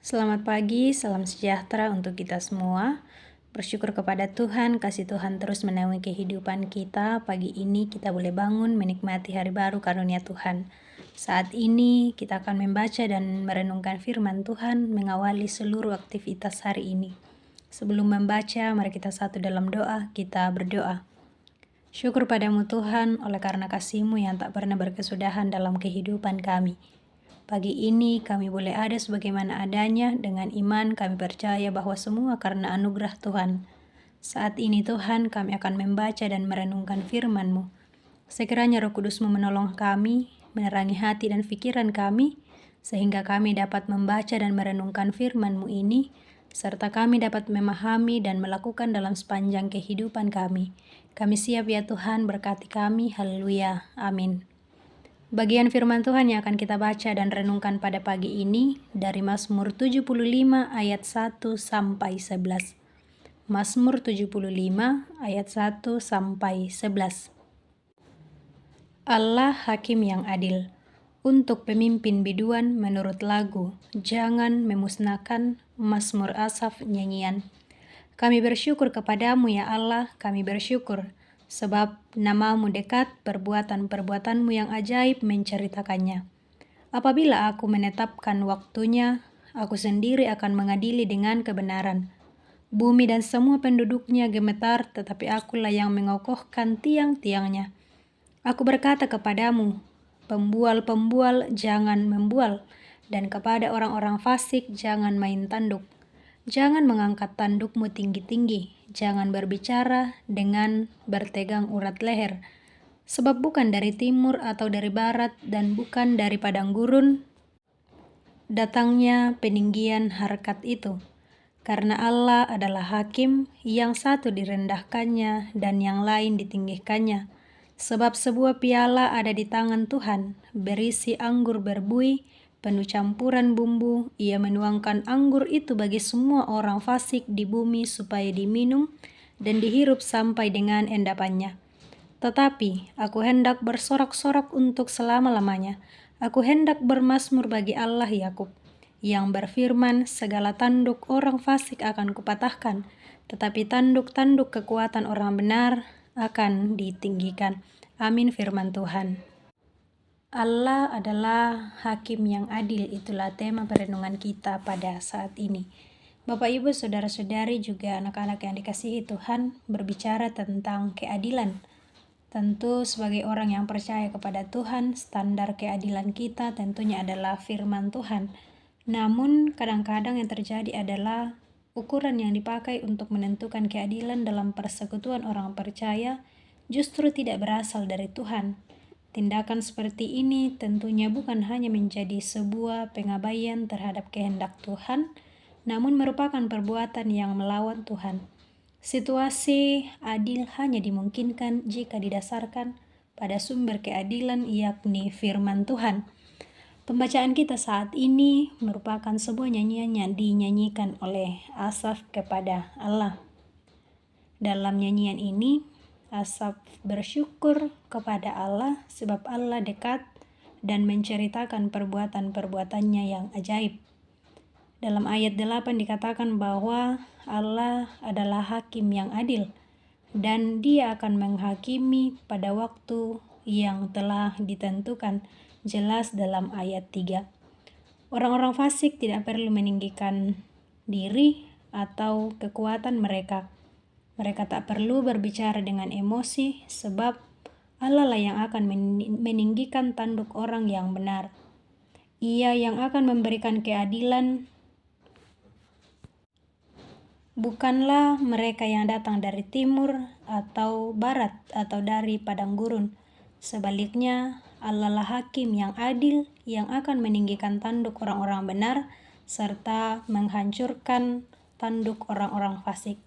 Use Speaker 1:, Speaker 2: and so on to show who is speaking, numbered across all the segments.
Speaker 1: Selamat pagi, salam sejahtera untuk kita semua. Bersyukur kepada Tuhan, kasih Tuhan terus menaungi kehidupan kita. Pagi ini kita boleh bangun menikmati hari baru karunia Tuhan. Saat ini kita akan membaca dan merenungkan firman Tuhan mengawali seluruh aktivitas hari ini. Sebelum membaca, mari kita satu dalam doa, kita berdoa. Syukur padamu Tuhan, oleh karena kasih-Mu yang tak pernah berkesudahan dalam kehidupan kami. Pagi ini kami boleh ada sebagaimana adanya, dengan iman kami percaya bahwa semua karena anugerah Tuhan. Saat ini Tuhan, kami akan membaca dan merenungkan firman-Mu. Sekiranya Roh Kudus-Mu menolong kami, menerangi hati dan pikiran kami, sehingga kami dapat membaca dan merenungkan firman-Mu ini, serta kami dapat memahami dan melakukan dalam sepanjang kehidupan kami. Kami siap ya Tuhan, berkati kami, haleluya, amin. Bagian firman Tuhan yang akan kita baca dan renungkan pada pagi ini dari Mazmur 75 ayat 1 sampai 11. Mazmur 75 ayat 1 sampai 11. Allah hakim yang adil. Untuk pemimpin biduan menurut lagu, jangan memusnahkan Mazmur Asaf nyanyian. Kami bersyukur kepadamu ya Allah, kami bersyukur. Sebab namamu dekat, perbuatan-perbuatanmu yang ajaib menceritakannya. Apabila aku menetapkan waktunya, aku sendiri akan mengadili dengan kebenaran. Bumi dan semua penduduknya gemetar, tetapi akulah yang mengokohkan tiang-tiangnya. Aku berkata kepadamu, pembual-pembual jangan membual, dan kepada orang-orang fasik jangan main tanduk. Jangan mengangkat tandukmu tinggi-tinggi, jangan berbicara dengan bertegang urat leher. Sebab bukan dari timur atau dari barat dan bukan dari padang gurun datangnya peninggian harkat itu. Karena Allah adalah hakim, yang satu direndahkannya dan yang lain ditinggikannya. Sebab sebuah piala ada di tangan Tuhan, berisi anggur berbuih, penuh campuran bumbu. Ia menuangkan anggur itu bagi semua orang fasik di bumi supaya diminum dan dihirup sampai dengan endapannya. Tetapi aku hendak bersorak-sorak untuk selama-lamanya. Aku hendak bermazmur bagi Allah Yakub, yang berfirman, segala tanduk orang fasik akan kupatahkan, tetapi tanduk-tanduk kekuatan orang benar akan ditinggikan. Amin firman Tuhan. Allah adalah hakim yang adil, itulah tema perenungan kita pada saat ini. Bapak Ibu, saudara-saudari juga anak-anak yang dikasihi Tuhan, berbicara tentang keadilan. Tentu sebagai orang yang percaya kepada Tuhan, standar keadilan kita tentunya adalah firman Tuhan. Namun kadang-kadang yang terjadi adalah ukuran yang dipakai untuk menentukan keadilan dalam persekutuan orang percaya justru tidak berasal dari Tuhan. Tindakan seperti ini tentunya bukan hanya menjadi sebuah pengabaian terhadap kehendak Tuhan, namun merupakan perbuatan yang melawan Tuhan. Situasi adil hanya dimungkinkan jika didasarkan pada sumber keadilan, yakni firman Tuhan. Pembacaan kita saat ini merupakan sebuah nyanyian yang dinyanyikan oleh Asaf kepada Allah. Dalam nyanyian ini, Asaf bersyukur kepada Allah sebab Allah dekat dan menceritakan perbuatan-perbuatannya yang ajaib. Dalam ayat 8 dikatakan bahwa Allah adalah hakim yang adil dan Dia akan menghakimi pada waktu yang telah ditentukan, jelas dalam ayat 3. Orang-orang fasik tidak perlu meninggikan diri atau kekuatan mereka. Mereka tak perlu berbicara dengan emosi, sebab Allah lah yang akan meninggikan tanduk orang yang benar. Ia yang akan memberikan keadilan, bukanlah mereka yang datang dari timur atau barat atau dari padang gurun. Sebaliknya, Allah lah hakim yang adil yang akan meninggikan tanduk orang-orang benar serta menghancurkan tanduk orang-orang fasik.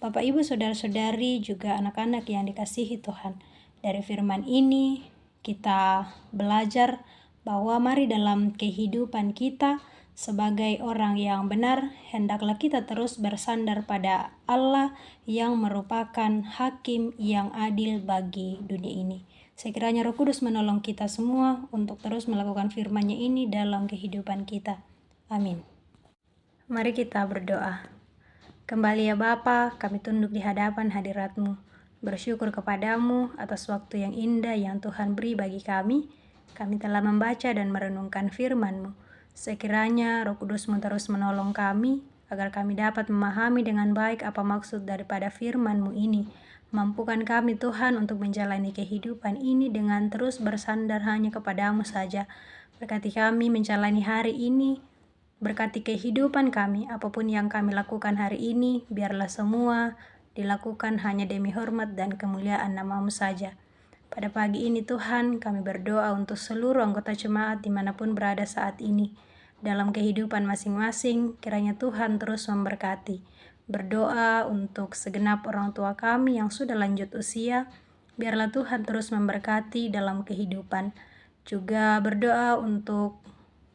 Speaker 1: Bapak, Ibu, saudara-saudari, juga anak-anak yang dikasihi Tuhan. Dari firman ini kita belajar bahwa mari dalam kehidupan kita sebagai orang yang benar, hendaklah kita terus bersandar pada Allah yang merupakan hakim yang adil bagi dunia ini. Sekiranya Roh Kudus menolong kita semua untuk terus melakukan firman-Nya ini dalam kehidupan kita. Amin. Mari kita berdoa. Kembali ya Bapa, kami tunduk di hadapan hadirat-Mu, bersyukur kepadamu atas waktu yang indah yang Tuhan beri bagi kami. Kami telah membaca dan merenungkan firman-Mu. Sekiranya Roh Kudus-Mu terus menolong kami, agar kami dapat memahami dengan baik apa maksud daripada firman-Mu ini. Mampukan kami Tuhan untuk menjalani kehidupan ini dengan terus bersandar hanya kepadamu saja. Berkati kami menjalani hari ini, berkati kehidupan kami, apapun yang kami lakukan hari ini, biarlah semua dilakukan hanya demi hormat dan kemuliaan nama-Mu saja. Pada pagi ini Tuhan, kami berdoa untuk seluruh anggota jemaat dimanapun berada saat ini. Dalam kehidupan masing-masing, kiranya Tuhan terus memberkati. Berdoa untuk segenap orang tua kami yang sudah lanjut usia, biarlah Tuhan terus memberkati dalam kehidupan. Juga berdoa untuk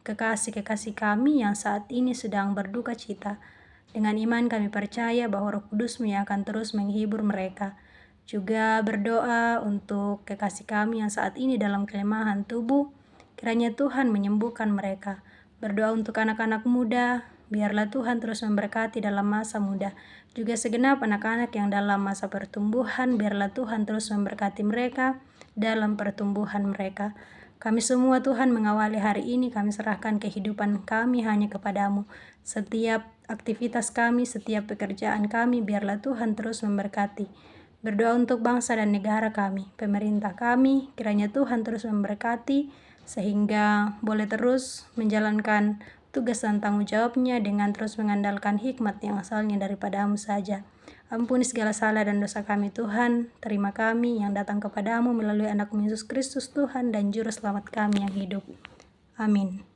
Speaker 1: kekasih-kekasih kami yang saat ini sedang berduka cita. Dengan iman kami percaya bahwa Roh Kudus-Mu yang akan terus menghibur mereka. Juga berdoa untuk kekasih kami yang saat ini dalam kelemahan tubuh, kiranya Tuhan menyembuhkan mereka. Berdoa untuk anak-anak muda, biarlah Tuhan terus memberkati dalam masa muda. Juga segenap anak-anak yang dalam masa pertumbuhan, biarlah Tuhan terus memberkati mereka dalam pertumbuhan mereka. Kami semua Tuhan mengawali hari ini, kami serahkan kehidupan kami hanya kepadamu. Setiap aktivitas kami, setiap pekerjaan kami, biarlah Tuhan terus memberkati. Berdoa untuk bangsa dan negara kami, pemerintah kami, kiranya Tuhan terus memberkati, sehingga boleh terus menjalankan tugas dan tanggung jawabnya dengan terus mengandalkan hikmat yang asalnya daripada-Mu saja. Ampuni segala salah dan dosa kami Tuhan, terima kami yang datang kepadamu melalui anak-Mu Yesus Kristus Tuhan dan Juru Selamat kami yang hidup. Amin.